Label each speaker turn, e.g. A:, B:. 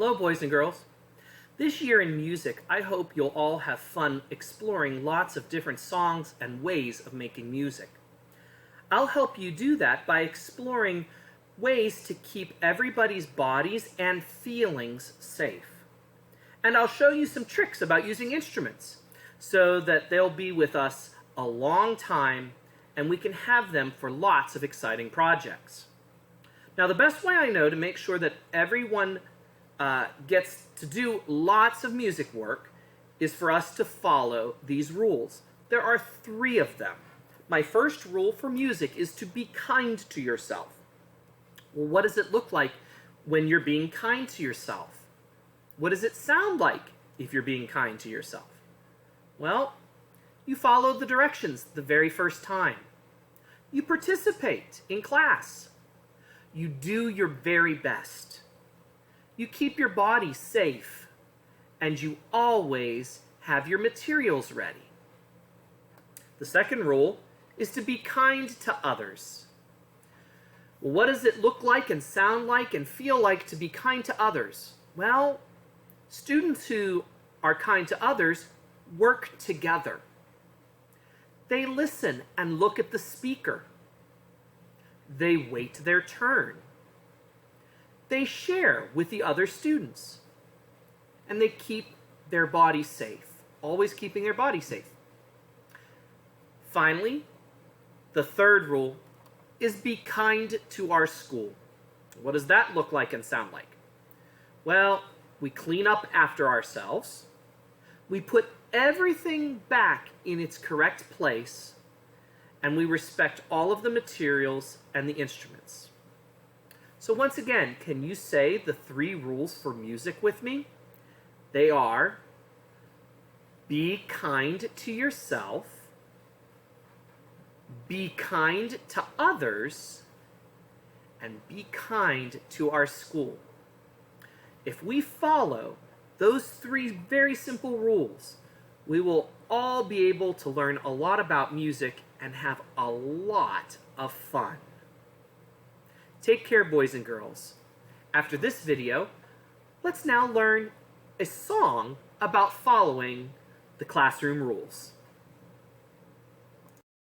A: Hello, boys and girls. This year in music, I hope you'll all have fun exploring lots of different songs and ways of making music. I'll help you do that by exploring ways to keep everybody's bodies and feelings safe. And I'll show you some tricks about using instruments so that they'll be with us a long time and we can have them for lots of exciting projects. Now, the best way I know to make sure that everyone gets to do lots of music work is for us to follow these rules. There are 3 of them. My first rule for music is to be kind to yourself. Well, what does it look like when you're being kind to yourself? What does it sound like if you're being kind to yourself? Well, you follow the directions the very first time. You participate in class. You do your very best. You keep your body safe, and you always have your materials ready. The second rule is to be kind to others. Well, what does it look like and sound like and feel like to be kind to others? Well, students who are kind to others work together. They listen and look at the speaker. They wait their turn. They share with the other students. And they keep their body safe, always keeping their body safe. Finally, the third rule is be kind to our school. What does that look like and sound like? Well, we clean up after ourselves. We put everything back in its correct place, and we respect all of the materials and the instruments. So once again, can you say the 3 rules for music with me? They are: be kind to yourself, be kind to others, and be kind to our school. If we follow those 3 very simple rules, we will all be able to learn a lot about music and have a lot of fun. Take care, boys and girls. After this video, let's now learn a song about following the classroom rules.